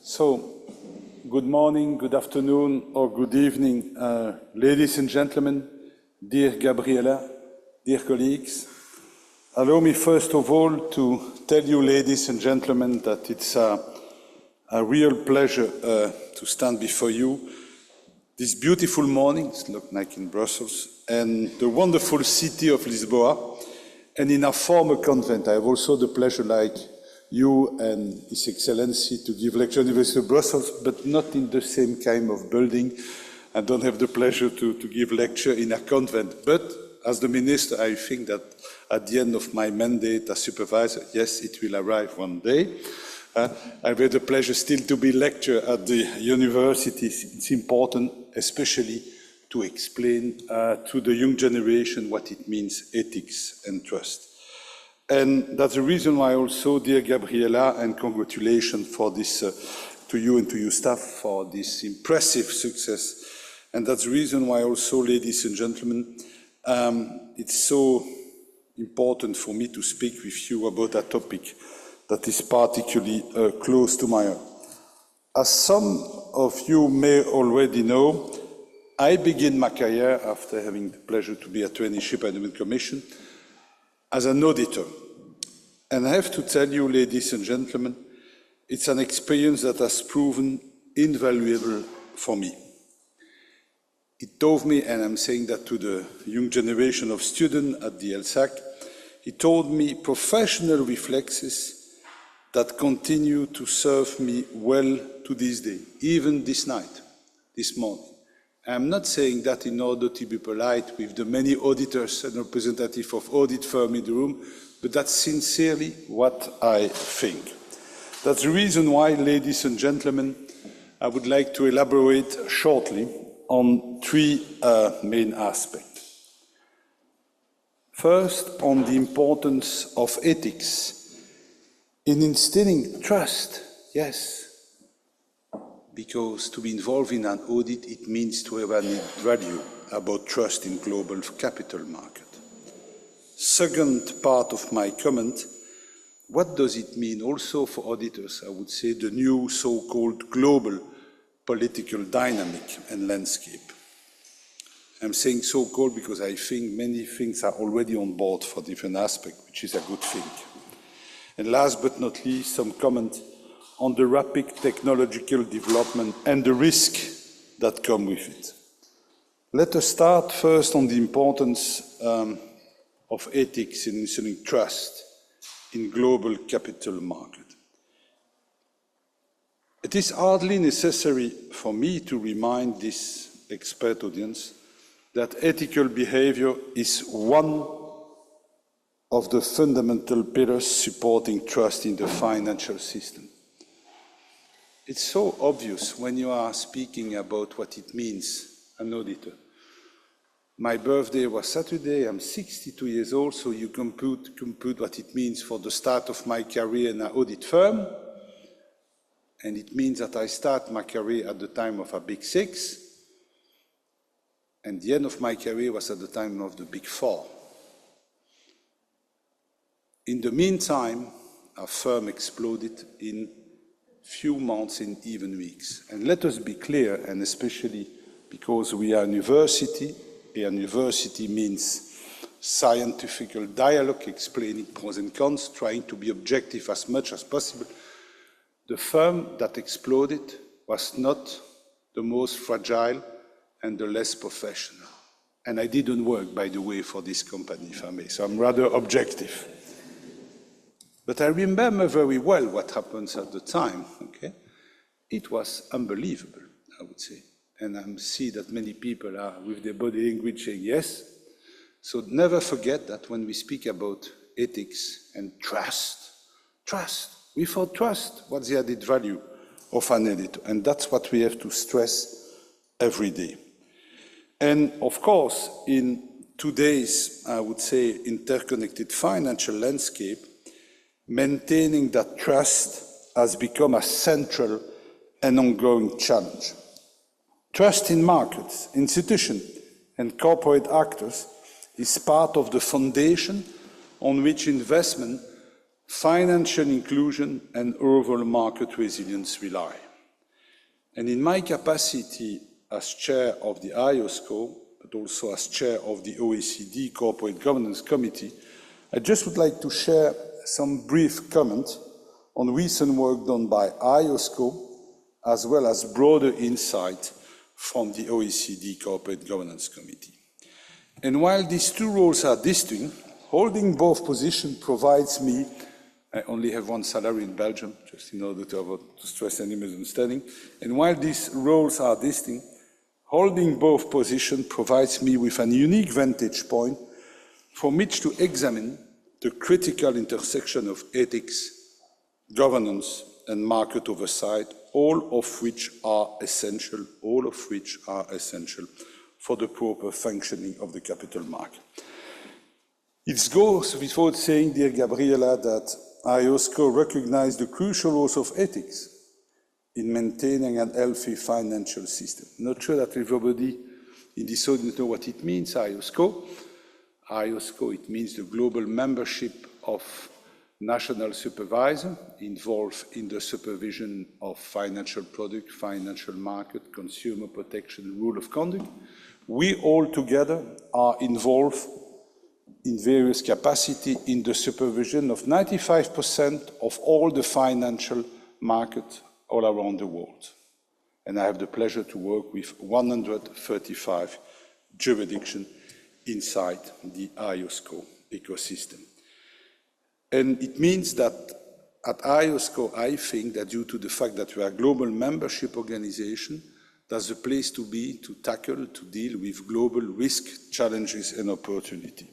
So, good morning, good afternoon, or good evening, ladies and gentlemen, dear Gabriela, dear colleagues. Allow me first of all to tell you, ladies and gentlemen, that it's a real pleasure to stand before you this beautiful morning, it looks like in Brussels, and the wonderful city of Lisboa, and in our former convent. I have also the pleasure, like you and His Excellency, to give lecture at the University of Brussels, but not in the same kind of building. I don't have the pleasure to give lecture in a convent. But as the minister, I think that at the end of my mandate as supervisor, yes, it will arrive one day. I've had the pleasure still to be lecturer at the universities. It's important, especially to explain to the young generation what it means, ethics and trust. And that's the reason why also, dear Gabriela, and congratulations for this, to you and to your staff for this impressive success. And that's the reason why also, ladies and gentlemen, it's so important for me to speak with you about a topic that is particularly close to my heart. As some of you may already know, I began my career after having the pleasure to be a traineeship at the Commission as an auditor. And I have to tell you, ladies and gentlemen, it's an experience that has proven invaluable for me. It taught me, and I'm saying that to the young generation of students at the LSAC, it taught me professional reflexes that continue to serve me well to this day, even this night, this morning. I'm not saying that in order to be polite with the many auditors and representatives of audit firms in the room, but that's sincerely what I think. That's the reason why, ladies and gentlemen, I would like to elaborate shortly on three main aspects. First, on the importance of ethics in instilling trust, yes. Because to be involved in an audit, it means to have an value about trust in global capital market. Second part of my comment, what does it mean also for auditors? I would say the new so-called global political dynamic and landscape. I'm saying so-called because I think many things are already on board for different aspects, which is a good thing. And last but not least, some comment on the rapid technological development and the risk that come with it. Let us start first on the importance of ethics in instilling trust in global capital market. It is hardly necessary for me to remind this expert audience that ethical behavior is one of the fundamental pillars supporting trust in the financial system. It's so obvious when you are speaking about what it means, an auditor. My birthday was Saturday, I'm 62 years old, so you compute what it means for the start of my career in an audit firm. And it means that I start my career at the time of a Big Six, and the end of my career was at the time of the Big Four. In the meantime, our firm exploded in few months and even weeks. And let us be clear, and especially because we are a university means scientific dialogue, explaining pros and cons, trying to be objective as much as possible. The firm that exploded was not the most fragile and the less professional. And I didn't work, by the way, for this company, if I may, so I'm rather objective. But I remember very well what happened at the time, okay? It was unbelievable, I would say. And I see that many people are with their body language saying yes. So never forget that when we speak about ethics and trust, without trust, what's the added value of an editor? And that's what we have to stress every day. And of course, in today's, I would say, interconnected financial landscape, maintaining that trust has become a central and ongoing challenge. Trust in markets, institutions, and corporate actors is part of the foundation on which investment, financial inclusion, and overall market resilience rely. And in my capacity as chair of the IESBA, but also as chair of the OECD Corporate Governance Committee, I just would like to share some brief comments on recent work done by IESBA, as well as broader insight from the OECD Corporate Governance Committee. And while these two roles are distinct, holding both positions provides me, I only have one salary in Belgium, just in order to stress any misunderstanding, and while these roles are distinct, holding both positions provides me with a unique vantage point from which to examine the critical intersection of ethics, governance, and market oversight, all of which are essential for the proper functioning of the capital market. It goes without saying, dear Gabriela, that IESBA recognizes the crucial roles of ethics in maintaining a healthy financial system. I'm not sure that everybody in this audience knows what it means, IESBA. IESBA, it means the global membership of national supervisors involved in the supervision of financial product, financial market, consumer protection, rule of conduct. We all together are involved in various capacities in the supervision of 95% of all the financial markets all around the world. And I have the pleasure to work with 135 jurisdictions inside the IESBA ecosystem. And it means that at IESBA, I think that due to the fact that we are a global membership organization, that's the place to be to tackle, to deal with global risk, challenges, and opportunity.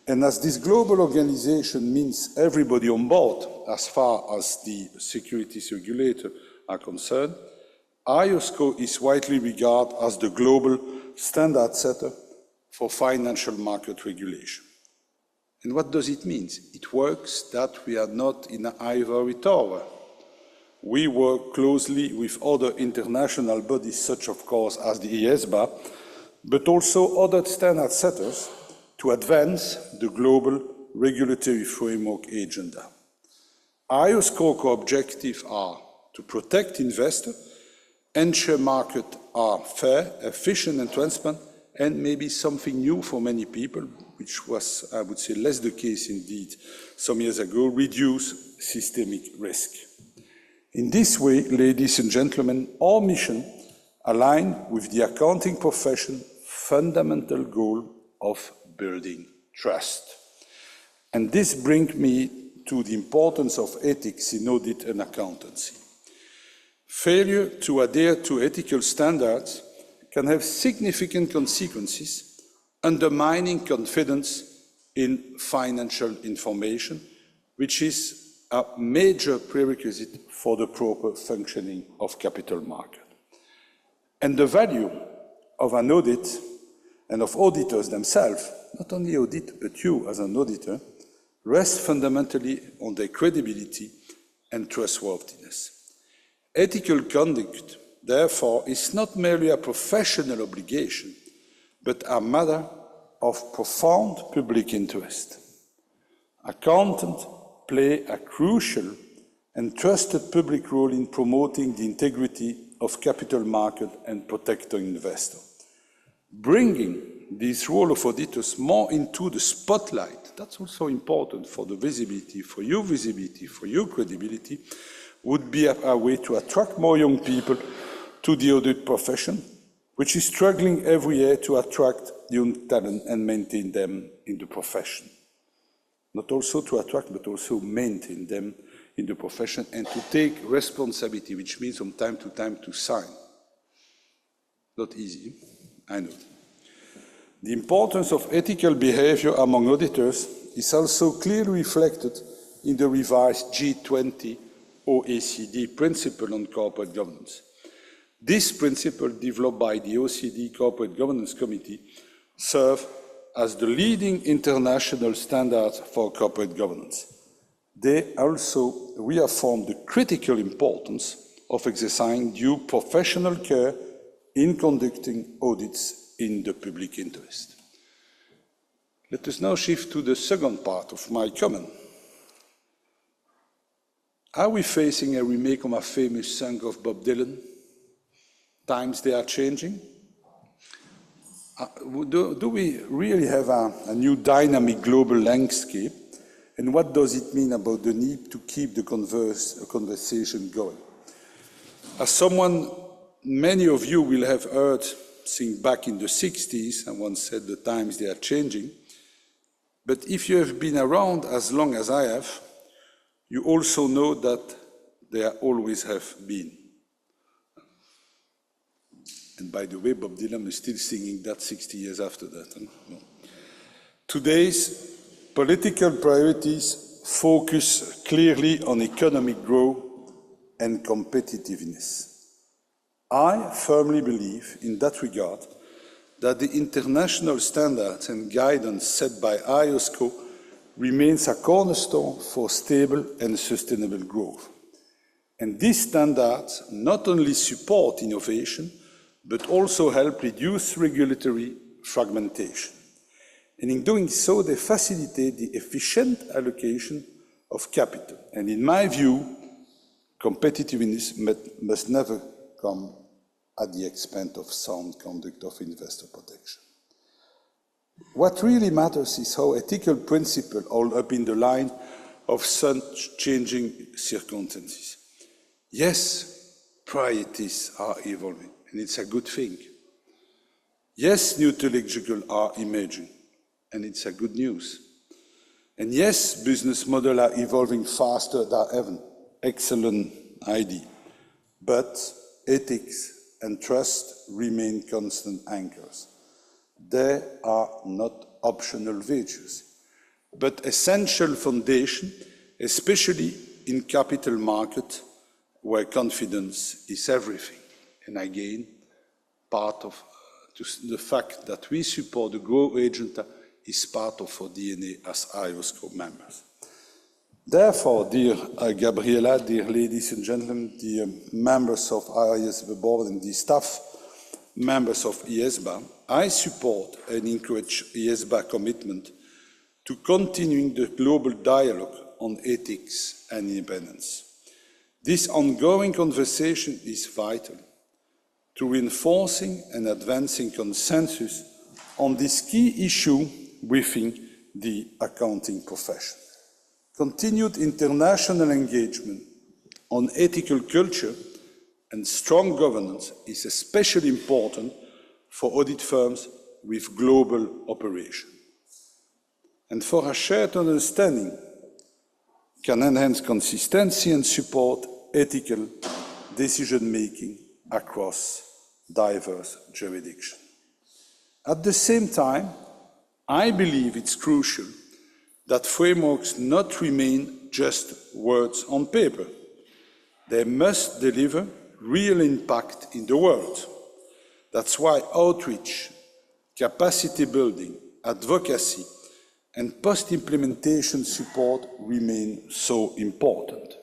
And as this global organization means everybody on board as far as the securities regulator are concerned, IESBA is widely regarded as the global standard setter for financial market regulation. And what does it mean? It works that we are not in an ivory tower. We work closely with other international bodies, such of course as the IESBA, but also other standard setters to advance the global regulatory framework agenda. IESBA core objectives are to protect investors, ensure markets are fair, efficient and transparent, and maybe something new for many people, which was, I would say, less the case indeed some years ago, reduce systemic risk. In this way, ladies and gentlemen, our mission aligns with the accounting profession's fundamental goal of building trust. And this brings me to the importance of ethics in audit and accountancy. Failure to adhere to ethical standards can have significant consequences, undermining confidence in financial information, which is a major prerequisite for the proper functioning of capital market. And the value of an audit and of auditors themselves, not only audit, but you as an auditor, rests fundamentally on their credibility and trustworthiness. Ethical conduct, therefore, is not merely a professional obligation, but a matter of profound public interest. Accountants play a crucial and trusted public role in promoting the integrity of capital market and protecting investors. Bringing this role of auditors more into the spotlight, that's also important for the visibility, for your credibility, would be a way to attract more young people to the audit profession, which is struggling every year to attract young talent and maintain them in the profession. Not also to attract, but also maintain them in the profession and to take responsibility, which means from time to sign. Not easy, I know. The importance of ethical behavior among auditors is also clearly reflected in the revised G20 OECD principle on corporate governance. This principle, developed by the OECD Corporate Governance Committee, serves as the leading international standard for corporate governance. They also reaffirm the critical importance of exercising due professional care in conducting audits in the public interest. Let us now shift to the second part of my comment. Are we facing a remake of a famous song of Bob Dylan? times they are changing? Do we really have a new dynamic global landscape? And what does it mean about the need to keep the conversation going? As someone many of you will have heard since back in the 60s, I once said the times they are changing. But if you have been around as long as I have, you also know that they always have been. And by the way, Bob Dylan is still singing that 60 years after that. No. Today's political priorities focus clearly on economic growth and competitiveness. I firmly believe in that regard that the international standards and guidance set by IESBA remains a cornerstone for stable and sustainable growth. And these standards not only support innovation, but also help reduce regulatory fragmentation. And in doing so, they facilitate the efficient allocation of capital. And in my view, competitiveness must never come at the expense of sound conduct of investor protection. What really matters is how ethical principles hold up in the line of such changing circumstances. Yes, priorities are evolving, and it's a good thing. Yes, new technologies are emerging, and it's a good news. And yes, business models are evolving faster than ever. Excellent idea. But ethics and trust remain constant anchors. They are not optional virtues, but essential foundation, especially in capital market, where confidence is everything. And again, part of the fact that we support the Growth Agenda is part of our DNA as IESBA members. Therefore, dear Gabriela, dear ladies and gentlemen, dear members of IESBA board and the staff members of IESBA, I support and encourage IESBA commitment to continuing the global dialogue on ethics and independence. This ongoing conversation is vital to reinforcing and advancing consensus on this key issue within the accounting profession. Continued international engagement on ethical culture and strong governance is especially important for audit firms with global operation. And for a shared understanding can enhance consistency and support ethical decision-making across diverse jurisdictions. At the same time, I believe it's crucial that frameworks not remain just words on paper. They must deliver real impact in the world. That's why outreach, capacity building, advocacy, and post-implementation support remain so important.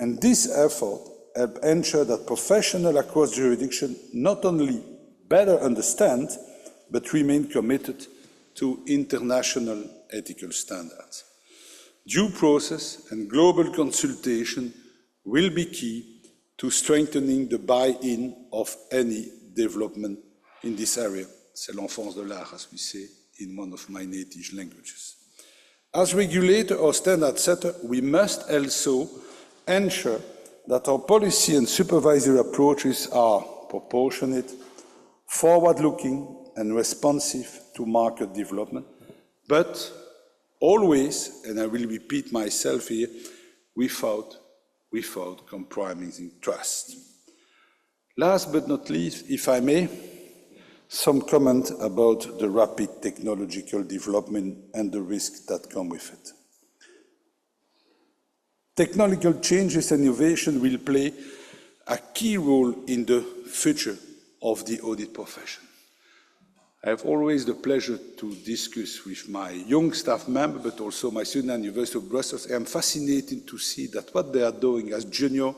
And this effort helps ensure that professionals across jurisdictions not only better understand, but remain committed to international ethical standards. Due process and global consultation will be key to strengthening the buy-in of any development in this area. C'est l'enfance de l'art, as we say in one of my native languages. As regulator or standard setter, we must also ensure that our policy and supervisory approaches are proportionate, forward-looking, and responsive to market development, but always, and I will repeat myself here, without compromising trust. Last but not least, if I may, some comment about the rapid technological development and the risks that come with it. Technological changes and innovation will play a key role in the future of the audit profession. I have always the pleasure to discuss with my young staff member, but also my student at the University of Brussels. I am fascinated to see that what they are doing as junior,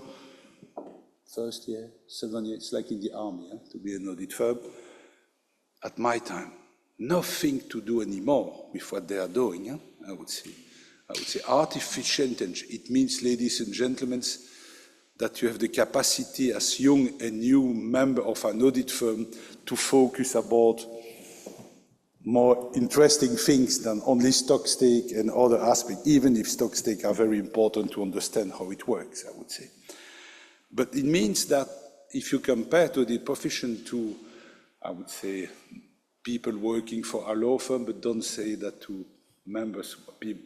first year, 7 years, it's like in the army, to be an audit firm. At my time, nothing to do anymore with what they are doing, I would say artificial intelligence. It means, ladies and gentlemen, that you have the capacity as young and new member of an audit firm to focus about more interesting things than only stock stake and other aspects, even if stock stake are very important to understand how it works, I would say. But it means that if you compare to the profession to, I would say, people working for a law firm, but don't say that to members,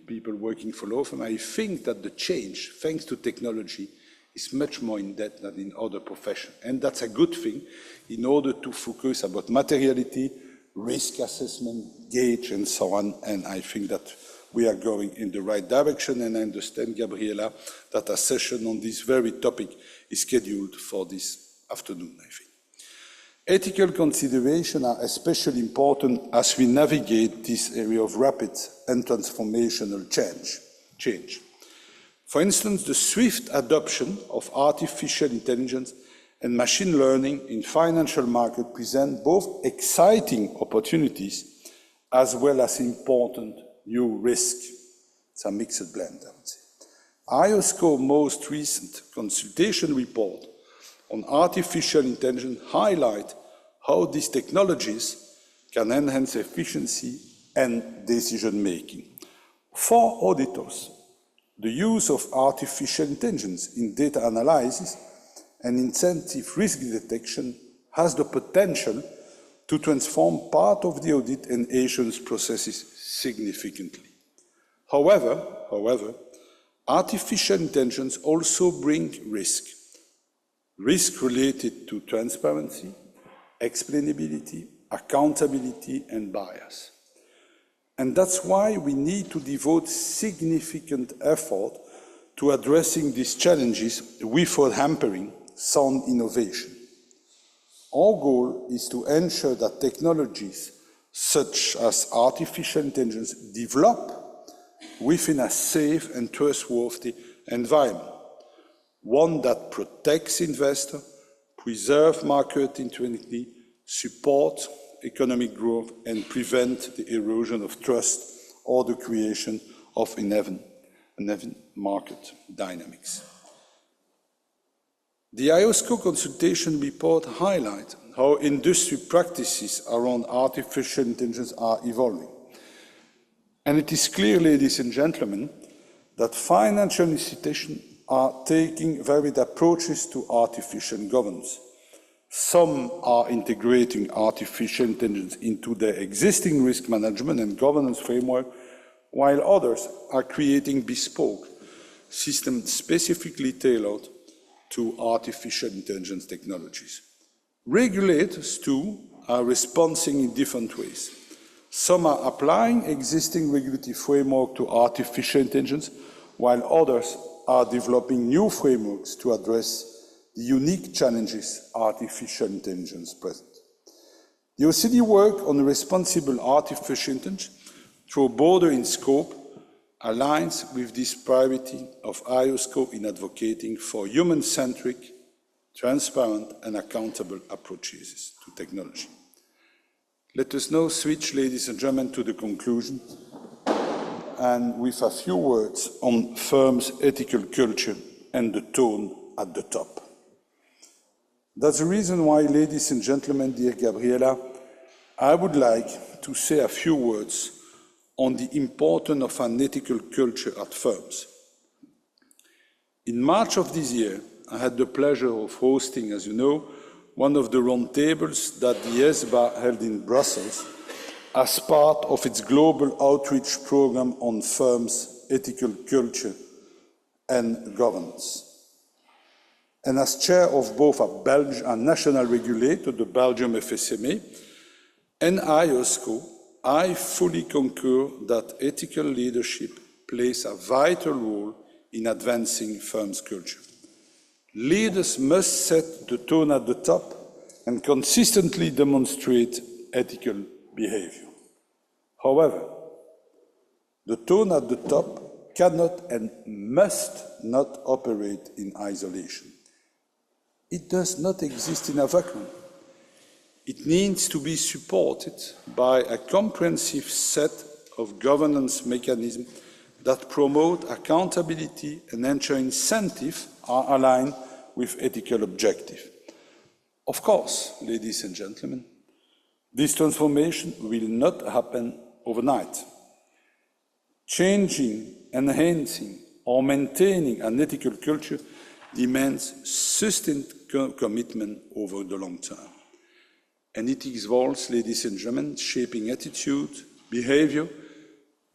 people working for law firm, I think that the change, thanks to technology, is much more in depth than in other professions. And that's a good thing in order to focus about materiality, risk assessment, gauge, and so on. And I think that we are going in the right direction. And I understand, Gabriela, that a session on this very topic is scheduled for this afternoon, I think. Ethical considerations are especially important as we navigate this area of rapid and transformational change. For instance, the swift adoption of artificial intelligence and machine learning in financial markets present both exciting opportunities as well as important new risks. It's a mixed blend, I would say. IESBA's most recent consultation report on artificial intelligence highlight how these technologies can enhance efficiency and decision-making. For auditors, the use of artificial intelligence in data analysis and incentive risk detection has the potential to transform part of the audit and assurance processes significantly. However, artificial intelligence also brings risk related to transparency, explainability, accountability, and bias. And that's why we need to devote significant effort to addressing these challenges without hampering sound innovation. Our goal is to ensure that technologies such as artificial intelligence develop within a safe and trustworthy environment, one that protects investors, preserves market integrity, supports economic growth, and prevent the erosion of trust or the creation of uneven market dynamics. The IESBA consultation report highlights how industry practices around artificial intelligence are evolving. And it is clear, ladies and gentlemen, that financial institutions are taking varied approaches to artificial governance. Some are integrating artificial intelligence into their existing risk management and governance framework, while others are creating bespoke systems specifically tailored to artificial intelligence technologies. Regulators, too, are responding in different ways. Some are applying existing regulatory framework to artificial intelligence, while others are developing new frameworks to address the unique challenges artificial intelligence presents. The OECD work on responsible artificial intelligence, though broader in scope, aligns with this priority of IESBA in advocating for human-centric, transparent, and accountable approaches to technology. Let us now switch, ladies and gentlemen, to the conclusion, and with a few words on firms' ethical culture and the tone at the top. That's the reason why, ladies and gentlemen, dear Gabriela, I would like to say a few words on the importance of an ethical culture at firms. In March of this year, I had the pleasure of hosting, as you know, one of the roundtables that the IESBA held in Brussels as part of its global outreach program on firms' ethical culture and governance. And as chair of both a national regulator, the Belgium FSMA, and IESBA, I fully concur that ethical leadership plays a vital role in advancing firms' culture. Leaders must set the tone at the top and consistently demonstrate ethical behavior. However, the tone at the top cannot and must not operate in isolation. It does not exist in a vacuum. It needs to be supported by a comprehensive set of governance mechanisms that promote accountability and ensure incentives are aligned with ethical objective. Of course, ladies and gentlemen, this transformation will not happen overnight. Changing, enhancing, or maintaining an ethical culture demands sustained commitment over the long term. And it involves, ladies and gentlemen, shaping attitude, behavior,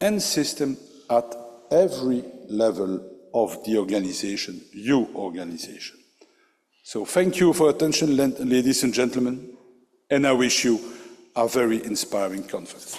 and system at every level of the organization, your organization. So thank you for your attention, ladies and gentlemen, and I wish you a very inspiring conference.